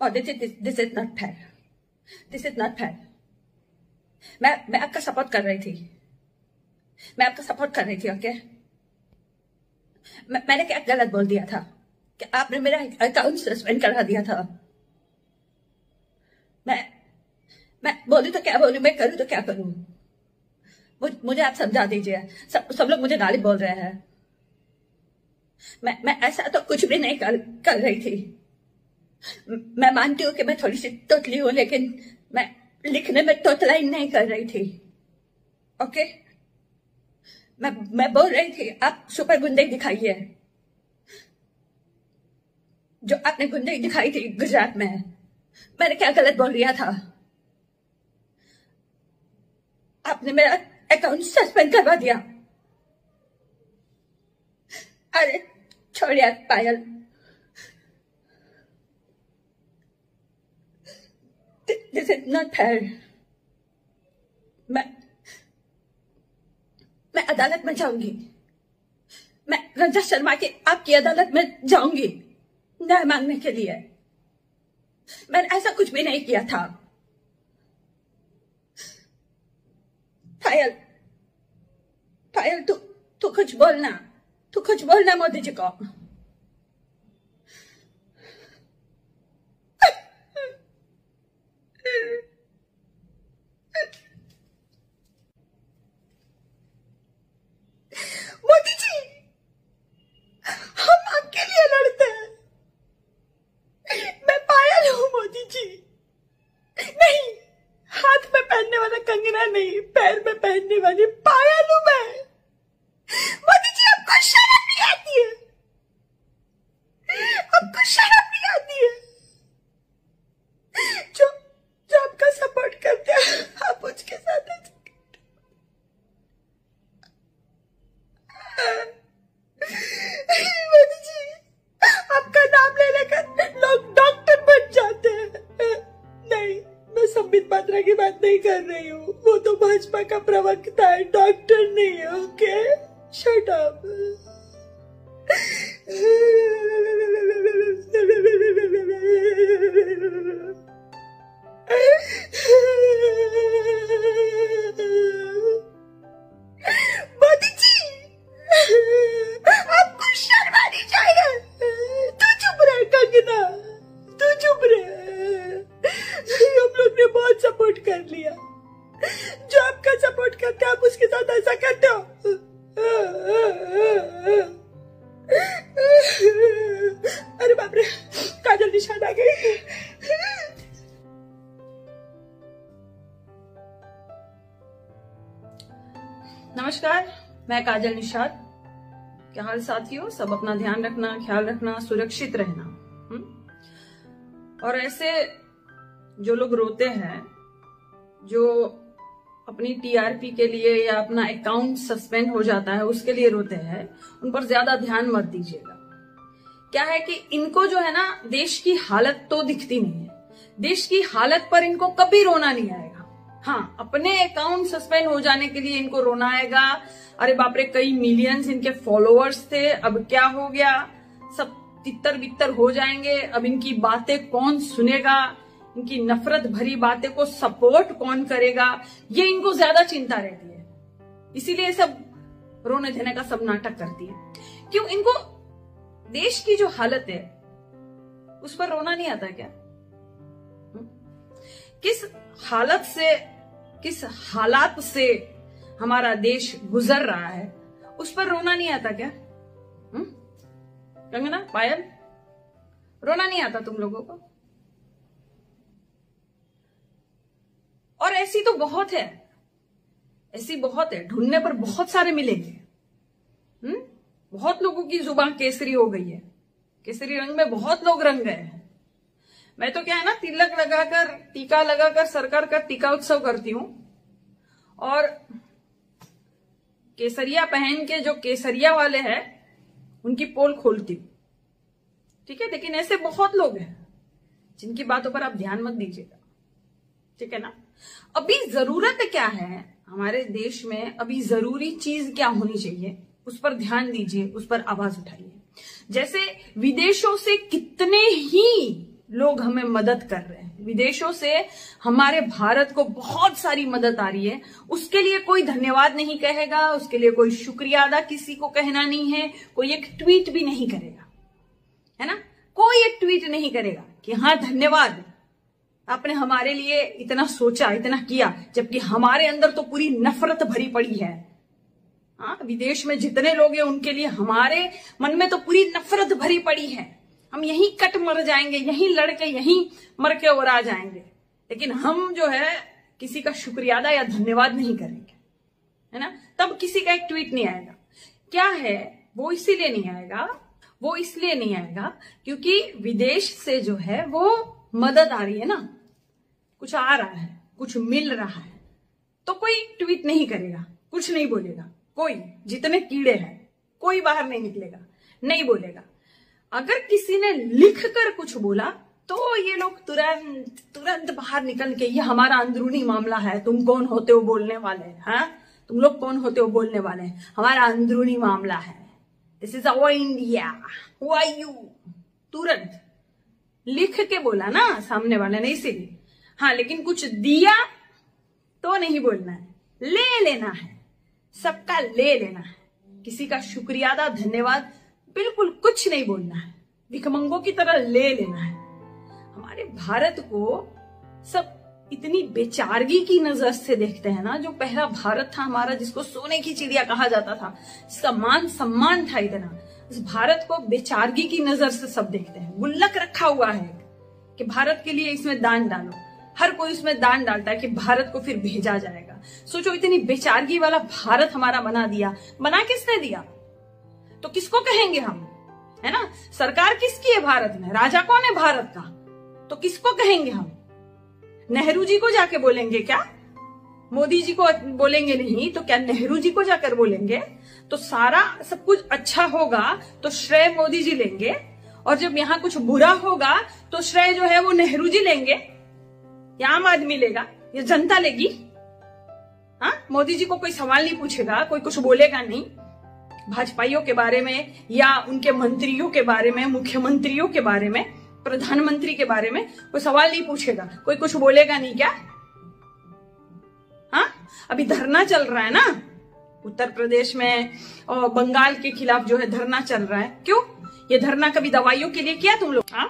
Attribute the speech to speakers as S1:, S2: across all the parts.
S1: Aditya, this is not fair, this is not fair. मैं आपका support कर रही थी, मैं आपका सपोर्ट कर रही थी, ओके? मैंने क्या गलत बोल दिया था कि आपने मेरा अकाउंट सस्पेंड करा दिया था? मैं बोलूं तो क्या बोलूं, मैं करूं तो क्या करूं? मुझे आप समझा दीजिए। सब लोग मुझे गाली बोल रहे हैं। मैं ऐसा तो कुछ भी नहीं कर रही थी। मैं मानती हूँ कि मैं थोड़ी सी तोतली हूँ, लेकिन मैं लिखने में तोतलाई नहीं कर रही थी, ओके? मैं बोल रही थी आप सुपर गुंडे दिखाइए, जो आपने गुंडे दिखाई थी गुजरात में। मैंने क्या गलत बोल दिया था? आपने मेरा अकाउंट सस्पेंड करवा दिया। अरे छोड़िए पायल, दिस इज नॉट फेयर। मैं अदालत में जाऊंगी, मैं रंजन शर्मा की आपकी अदालत में जाऊंगी न्याय मांगने के लिए। मैंने ऐसा कुछ भी नहीं किया था। पायल तू कुछ बोलना, तू कुछ बोलना मोदी जी को। मोदी जी, हम आपके लिए लड़ते हैं। मैं पायल हूं मोदी जी, नहीं हाथ में पहनने वाला कंगना नहीं, पैर में पहनने वाली पायल हूं मैं। मोदी जी, आपको शर्म नहीं आती है? आपको शर्म नहीं आती है? जो आपका सपोर्ट करते हैं आप उसके साथ ऐसे मोदी जी, आपका नाम ले लेकर लोग डॉक्टर बन जाते हैं। नहीं, मैं संबित पात्रा की बात नहीं कर रही हूँ, वो तो भाजपा का प्रवक्ता है, डॉक्टर नहीं है, okay? Shut up. Modi ji, आपको शर्म आनी चाहिए। तू चुप रहे कंगना, तू चुप रहे। हम लोग ने बहुत सपोर्ट कर लिया। जो आपका सपोर्ट करते आप उसके साथ ऐसा करते हो। अरे बाप रे, काजल निषाद आ गई। नमस्कार, मैं काजल निषाद। क्या हाल साथियों? सब अपना ध्यान रखना, ख्याल रखना, सुरक्षित रहना। और ऐसे जो लोग रोते हैं, जो अपनी टीआरपी के लिए या अपना अकाउंट सस्पेंड हो जाता है उसके लिए रोते हैं, उन पर ज्यादा ध्यान मत दीजिएगा। क्या है कि इनको जो है ना, देश की हालत तो दिखती नहीं है। देश की हालत पर इनको कभी रोना नहीं आएगा। हाँ, अपने अकाउंट सस्पेंड हो जाने के लिए इनको रोना आएगा। अरे बाप रे, कई मिलियंस इनके फॉलोअर्स थे, अब क्या हो गया? सब तितर बितर हो जाएंगे। अब इनकी बातें कौन सुनेगा? इनकी नफरत भरी बातें को सपोर्ट कौन करेगा? ये इनको ज्यादा चिंता रहती है, इसीलिए सब रोने धोने का सब नाटक करती है। क्यों? इनको देश की जो हालत है उस पर रोना नहीं आता क्या? किस हालत से, किस हालात से हमारा देश गुजर रहा है उस पर रोना नहीं आता क्या? कंगना, पायल, रोना नहीं आता तुम लोगों को? और ऐसी तो बहुत है, ऐसी बहुत है, ढूंढने पर बहुत सारे मिलेंगे। बहुत लोगों की जुबान केसरी हो गई है, केसरी रंग में बहुत लोग रंग गए हैं। मैं तो क्या है ना, तिलक लगाकर, टीका लगाकर सरकार का टीका उत्सव करती हूं, और केसरिया पहन के जो केसरिया वाले हैं उनकी पोल खोलती हूं, ठीक है? लेकिन ऐसे बहुत लोग हैं जिनकी बातों पर आप ध्यान मत दीजिएगा, ठीक है ना? अभी जरूरत क्या है हमारे देश में? अभी जरूरी चीज क्या होनी चाहिए उस पर ध्यान दीजिए, उस पर आवाज उठाइए। जैसे विदेशों से कितने ही लोग हमें मदद कर रहे हैं, विदेशों से हमारे भारत को बहुत सारी मदद आ रही है, उसके लिए कोई धन्यवाद नहीं कहेगा, उसके लिए कोई शुक्रिया अदा किसी को कहना नहीं है, कोई एक ट्वीट भी नहीं करेगा, है ना, कोई एक ट्वीट नहीं करेगा कि हाँ धन्यवाद, आपने हमारे लिए इतना सोचा, इतना किया, जबकि हमारे अंदर तो पूरी नफरत भरी पड़ी है। हाँ, विदेश में जितने लोग हैं उनके लिए हमारे मन में तो पूरी नफरत भरी पड़ी है, हम यहीं कट मर जाएंगे, यहीं लड़के यहीं मर के और आ जाएंगे, लेकिन हम जो है किसी का शुक्रिया अदा या धन्यवाद नहीं करेंगे, है ना, तब किसी का एक ट्वीट नहीं आएगा। क्या है वो इसीलिए नहीं आएगा, वो इसलिए नहीं आएगा क्योंकि विदेश से जो है वो मदद आ रही है ना, कुछ आ रहा है, कुछ मिल रहा है, तो कोई ट्वीट नहीं करेगा, कुछ नहीं बोलेगा, कोई, जितने कीड़े हैं कोई बाहर नहीं निकलेगा, नहीं बोलेगा। अगर किसी ने लिख कर कुछ बोला तो ये लोग तुरंत बाहर निकल के, ये हमारा अंदरूनी मामला है, तुम कौन होते हो बोलने वाले, हाँ तुम लोग कौन होते हो बोलने वाले, हमारा अंदरूनी मामला है, this is our India, who are you, तुरंत लिख के बोला ना सामने वाले ने, इसीलिए। हाँ, लेकिन कुछ दिया तो नहीं बोलना है, ले लेना है, सबका ले लेना है, किसी का शुक्रिया अदा धन्यवाद बिल्कुल कुछ नहीं बोलना है, भिखमंगों की तरह ले लेना है। हमारे भारत को सब इतनी बेचारगी की नजर से देखते हैं ना, जो पहला भारत था हमारा, जिसको सोने की चिड़िया कहा जाता था, जिसका मान सम्मान था इतना, इस भारत को बेचारगी की नजर से सब देखते हैं। गुल्लक रखा हुआ है कि भारत के लिए इसमें दान डालो, हर कोई इसमें दान डालता है कि भारत को फिर भेजा जाएगा। सोचो, इतनी बेचारगी वाला भारत हमारा बना दिया, बना किसने दिया, तो किसको कहेंगे हम, है ना, सरकार किसकी है भारत में, राजा कौन है भारत का, तो किसको कहेंगे हम, नेहरू जी को जाके बोलेंगे क्या, मोदी जी को बोलेंगे नहीं तो क्या नेहरू जी को जाकर बोलेंगे, तो सारा सब कुछ अच्छा होगा तो श्रेय मोदी जी लेंगे, और जब यहाँ कुछ बुरा होगा तो श्रेय जो है वो नेहरू जी लेंगे, या आम आदमी लेगा, या जनता लेगी। हाँ, मोदी जी को कोई सवाल नहीं पूछेगा, कोई कुछ बोलेगा नहीं, भाजपाइयों के बारे में या उनके मंत्रियों के बारे में, मुख्यमंत्रियों के बारे में, प्रधानमंत्री के बारे में कोई सवाल नहीं पूछेगा, कोई कुछ बोलेगा नहीं क्या। हाँ, अभी धरना चल रहा है ना उत्तर प्रदेश में, और बंगाल के खिलाफ जो है धरना चल रहा है, क्यों, ये धरना कभी दवाइयों के लिए किया तुम लोग, हाँ,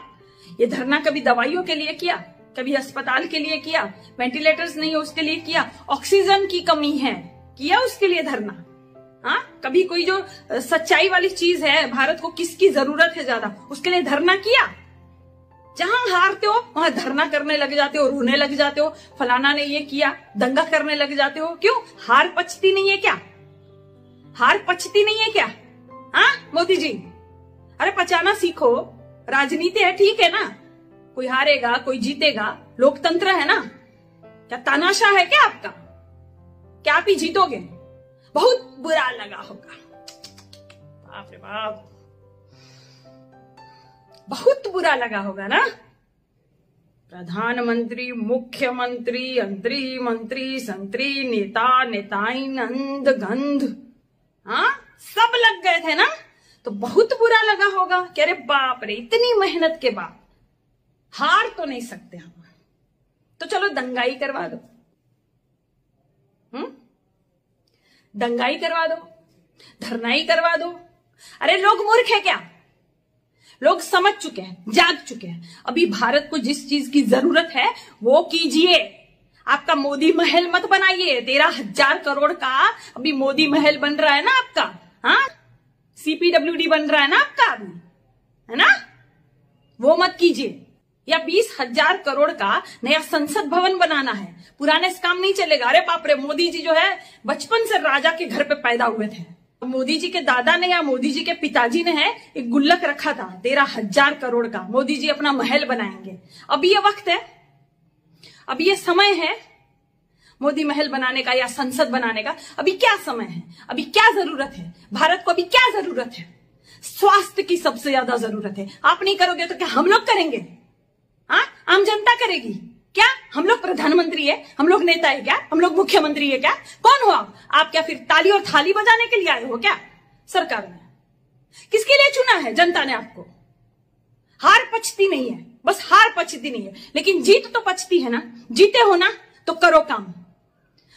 S1: ये धरना कभी दवाइयों के लिए किया, कभी अस्पताल के लिए किया, वेंटिलेटर्स नहीं है उसके लिए किया, ऑक्सीजन की कमी है किया उसके लिए धरना, हाँ, कभी कोई जो सच्चाई वाली चीज है, भारत को किसकी जरूरत है ज्यादा, उसके लिए धरना किया। जहां हारते हो वहां धरना करने लग जाते हो, रोने लग जाते हो, फलाना ने ये किया, दंगा करने लग जाते हो, क्यों, हार पचती नहीं है क्या, हार पचती नहीं है क्या, हाँ मोदी जी, अरे पचाना सीखो, राजनीति है, ठीक है ना, कोई हारेगा कोई जीतेगा, लोकतंत्र है ना, क्या तानाशाह है क्या आपका, क्या आप ही जीतोगे, बहुत बुरा लगा होगा, बाप रे बाप, बहुत बुरा लगा होगा ना, प्रधानमंत्री, मुख्यमंत्री, मंत्री, संतरी, नेता, नेताइन, अंध गंध, हाँ सब लग गए थे ना, तो बहुत बुरा लगा होगा कि अरे बाप रे, इतनी मेहनत के बाद हार तो नहीं सकते हम, तो चलो दंगाई करवा दो, दंगाई करवा दो, धरनाई करवा दो। अरे लोग मूर्ख है क्या, लोग समझ चुके हैं, जाग चुके हैं, अभी भारत को जिस चीज की जरूरत है वो कीजिए, आपका मोदी महल मत बनाइए, 13,000 करोड़ का अभी मोदी महल बन रहा है ना आपका, हाँ CPWD बन रहा है ना आपका अभी, है ना, वो मत कीजिए, या 20,000 करोड़ का नया संसद भवन बनाना है, पुराने से काम नहीं चलेगा। अरे बाप रे, मोदी जी जो है बचपन से राजा के घर पे पैदा हुए थे, मोदी जी के दादा ने या मोदी जी के पिताजी ने है एक गुल्लक रखा था 13,000 करोड़ का, मोदी जी अपना महल बनाएंगे, अभी ये वक्त है, अभी ये समय है मोदी महल बनाने का या संसद बनाने का, अभी क्या समय है, अभी क्या जरूरत है भारत को, अभी क्या जरूरत है, स्वास्थ्य की सबसे ज्यादा जरूरत है, आप नहीं करोगे तो क्या हम लोग करेंगे, हाँ आम जनता करेगी क्या, हम लोग प्रधानमंत्री है, हम लोग नेता है क्या, हम लोग मुख्यमंत्री है क्या, कौन हो आप क्या फिर ताली और थाली बजाने के लिए आए हो क्या, सरकार ने किसके लिए चुना है, जनता ने आपको, हार पचती नहीं है, बस हार पचती नहीं है, लेकिन जीत तो पचती है ना। जीते हो ना तो करो काम।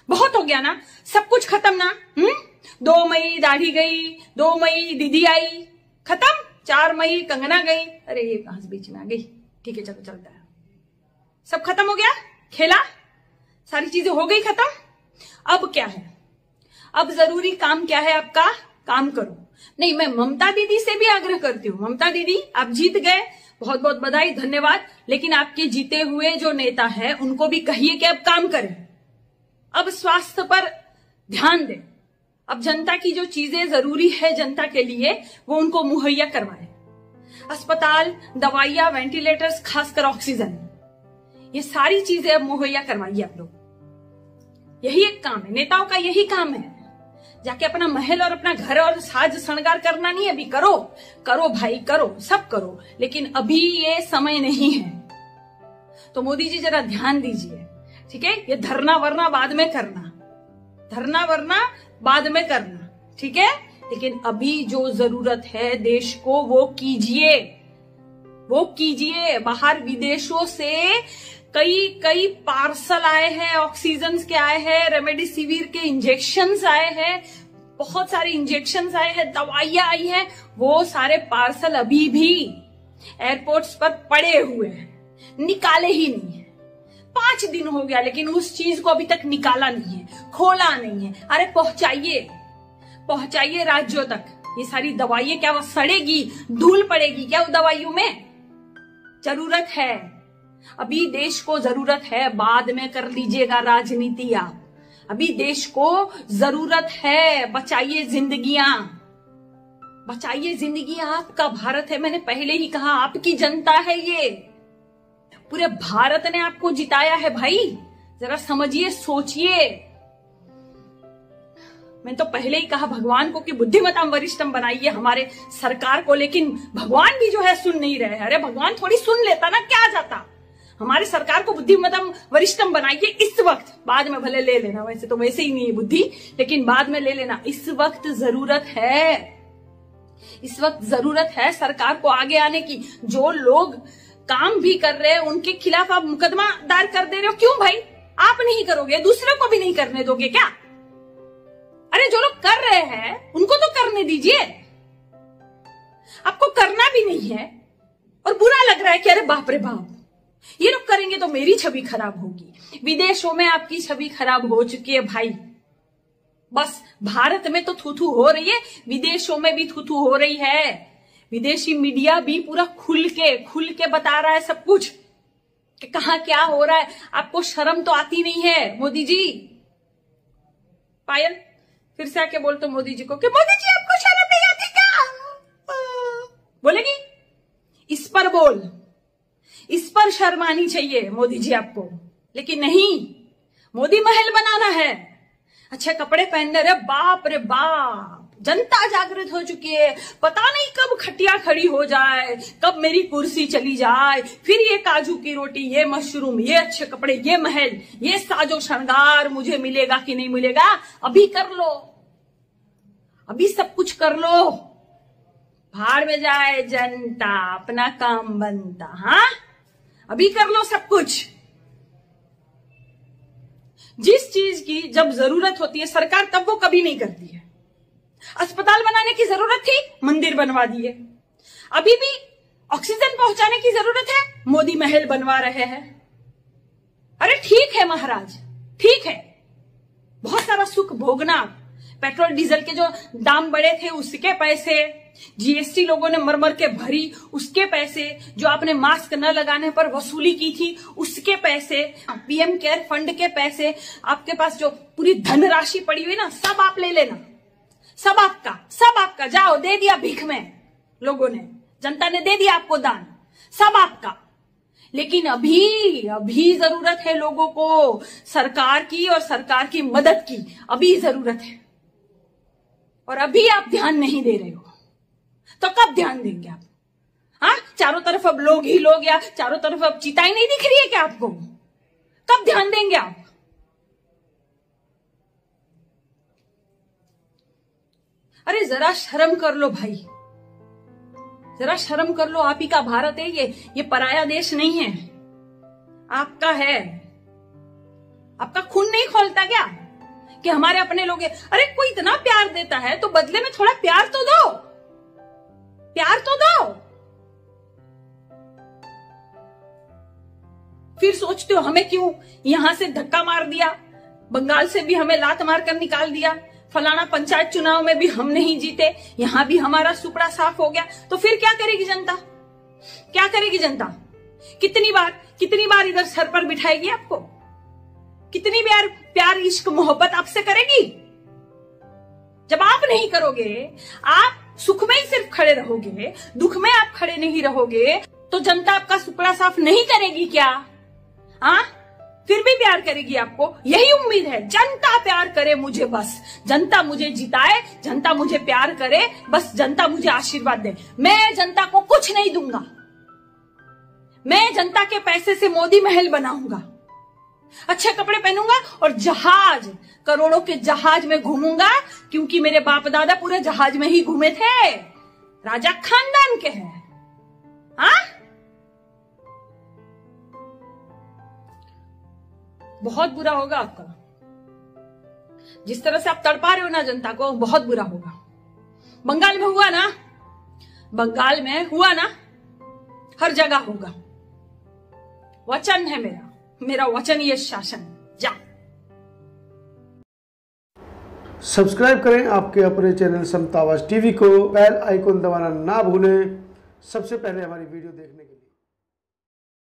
S1: बहुत हो गया ना, सब कुछ खत्म ना। 2 मई दाढ़ी गई, 2 मई दीदी आई, खत्म। 4 मई कंगना गई। अरे ये कहां से बीच में आ गई। ठीक है चलो, चलता है। सब खत्म हो गया, खेला, सारी चीजें हो गई खत्म। अब क्या है? अब जरूरी काम क्या है आपका? काम करो। नहीं, मैं ममता दीदी से भी आग्रह करती हूँ, ममता दीदी आप जीत गए, बहुत बहुत बधाई, धन्यवाद। लेकिन आपके जीते हुए जो नेता है उनको भी कहिए कि अब काम करें, अब स्वास्थ्य पर ध्यान दें, अब जनता की जो चीजें जरूरी है जनता के लिए वो उनको मुहैया करवाएं। अस्पताल, दवाइयां, वेंटिलेटर्स, खासकर ऑक्सीजन, ये सारी चीजें अब मुहैया करवाइए आप लोग। यही एक काम है नेताओं का, यही काम है। जाके अपना महल और अपना घर और साज श्रृंगार करना नहीं है। अभी करो, करो भाई करो, सब करो, लेकिन अभी ये समय नहीं है। तो मोदी जी जरा ध्यान दीजिए, ठीक है? ये धरना वरना बाद में करना, धरना वरना बाद में करना, ठीक है? लेकिन अभी जो जरूरत है देश को वो कीजिए, वो कीजिए। बाहर विदेशों से कई पार्सल आए हैं, ऑक्सीजन के आए हैं, रेमडेसिविर के इंजेक्शंस आए हैं, बहुत सारे इंजेक्शंस आए हैं, दवाइयां आई हैं। वो सारे पार्सल अभी भी एयरपोर्ट्स पर पड़े हुए हैं, निकाले ही नहीं है। 5 दिन हो गया लेकिन उस चीज को अभी तक निकाला नहीं है, खोला नहीं है। अरे पहुंचाइए, पहुंचाइए राज्यों तक। ये सारी दवाइयां क्या वो सड़ेगी, धूल पड़ेगी क्या वो दवाइयों में? जरूरत है, अभी देश को जरूरत है, बाद में कर लीजिएगा राजनीति आप। अभी देश को जरूरत है, बचाइए जिंदगियां, बचाइए जिंदगियां। आपका भारत है, मैंने पहले ही कहा, आपकी जनता है ये, पूरे भारत ने आपको जिताया है भाई। जरा समझिए, सोचिए। मैं तो पहले ही कहा भगवान को कि बुद्धिमताम वरिष्ठम बनाइए हमारे सरकार को, लेकिन भगवान भी जो है सुन नहीं रहे हैं। अरे भगवान थोड़ी सुन लेता ना, क्या जाता। हमारी सरकार को बुद्धिमताम वरिष्ठम बनाइए इस वक्त, बाद में भले ले लेना, वैसे तो वैसे ही नहीं है बुद्धि, लेकिन बाद में ले लेना। इस वक्त जरूरत है, इस वक्त जरूरत है सरकार को आगे आने की। जो लोग काम भी कर रहे हैं उनके खिलाफ आप मुकदमा दायर कर दे रहे हो, क्यों भाई? आप नहीं करोगे, दूसरों को भी नहीं करने दोगे क्या? अरे जो लोग कर रहे हैं उनको तो करने दीजिए, आपको करना भी नहीं है और बुरा लग रहा है कि अरे बाप रे बाप, ये लोग करेंगे तो मेरी छवि खराब होगी। विदेशों में आपकी छवि खराब हो चुकी है भाई, बस भारत में तो थू थू हो रही है, विदेशों में भी थू थू हो रही है। विदेशी मीडिया भी पूरा खुल के बता रहा है सब कुछ कि कहां क्या हो रहा है। आपको शर्म तो आती नहीं है मोदी जी? पायल फिर से आके बोल तो मोदी जी को कि मोदी जी आपको शर्म नहीं आती क्या? बोलेगी? इस पर बोल, इस पर शर्म आनी चाहिए मोदी जी आपको। लेकिन नहीं, मोदी महल बनाना है, अच्छे कपड़े पहनने रहे। बाप रे बाप, जनता जागृत हो चुकी है। पता नहीं कब खटिया खड़ी हो जाए, कब मेरी कुर्सी चली जाए, फिर ये काजू की रोटी, ये मशरूम, ये अच्छे कपड़े, ये महल, ये साजो श्रृंगार मुझे मिलेगा कि नहीं मिलेगा? अभी कर लो, अभी सब कुछ कर लो। भाड़ में जाए जनता, अपना काम बनता। हाँ, अभी कर लो सब कुछ। जिस चीज की जब जरूरत होती है सरकार, तब वो कभी नहीं करती है। अस्पताल बनाने की जरूरत थी, मंदिर बनवा दिए। अभी भी ऑक्सीजन पहुंचाने की जरूरत है, मोदी महल बनवा रहे हैं। अरे ठीक है महाराज, ठीक है, बहुत सारा सुख भोगना। पेट्रोल डीजल के जो दाम बढ़े थे उसके पैसे, जीएसटी लोगों ने मर मर के भरी उसके पैसे, जो आपने मास्क न लगाने पर वसूली की थी उसके पैसे, पीएम केयर फंड के पैसे, आपके पास जो पूरी धनराशि पड़ी हुई ना, सब आप ले लेना, सब आपका, सब आपका। जाओ, दे दिया भीख में लोगों ने, जनता ने दे दिया आपको दान, सब आपका। लेकिन अभी जरूरत है लोगों को सरकार की और सरकार की मदद की, अभी जरूरत है। और अभी आप ध्यान नहीं दे रहे हो तो कब ध्यान देंगे आप? हाँ, चारों तरफ अब लोग ही लोग, या चारों तरफ अब चिताएं नहीं दिख रही है क्या आपको? कब ध्यान देंगे आप? अरे जरा शर्म कर लो भाई, जरा शर्म कर लो, आप ही का भारत है ये पराया देश नहीं है, आपका है। आपका खून नहीं खौलता क्या कि हमारे अपने लोग हैं? अरे कोई इतना प्यार देता है तो बदले में थोड़ा प्यार तो दो, प्यार तो दो। फिर सोचते हो हमें क्यों यहां से धक्का मार दिया, बंगाल से भी हमें लात मार कर निकाल दिया, फलाना पंचायत चुनाव में भी हम नहीं जीते, यहां भी हमारा सुपड़ा साफ हो गया। तो फिर क्या करेगी जनता? क्या करेगी जनता? कितनी बार इधर सर पर बिठाएगी आपको? कितनी बार प्यार इश्क मोहब्बत आपसे करेगी? जब आप नहीं करोगे, आप सुख में ही सिर्फ खड़े रहोगे, दुख में आप खड़े नहीं रहोगे, तो जनता आपका सुपड़ा साफ नहीं करेगी क्या? हाँ, फिर भी प्यार करेगी आपको। यही उम्मीद है, जनता प्यार करे मुझे, बस जनता मुझे जिताए, जनता मुझे प्यार करे, बस जनता मुझे आशीर्वाद दे। मैं जनता को कुछ नहीं दूंगा, मैं जनता के पैसे से मोदी महल बनाऊंगा, अच्छे कपड़े पहनूंगा और जहाज, करोड़ों के जहाज में घूमूंगा, क्योंकि मेरे बाप दादा पूरे जहाज में ही घूमे थे, राजा खानदान के हैं। हाँ, बहुत बुरा होगा आपका, जिस तरह से आप तड़पा रहे हो ना जनता को, बहुत बुरा होगा। बंगाल में हुआ ना, बंगाल में हुआ ना, हर जगह होगा। वचन है मेरा वचन, ये शासन। जा
S2: सब्सक्राइब करें आपके अपने चैनल समता आवाज टीवी को, बेल आइकन दबाना ना भूलें, सबसे पहले हमारी वीडियो देखने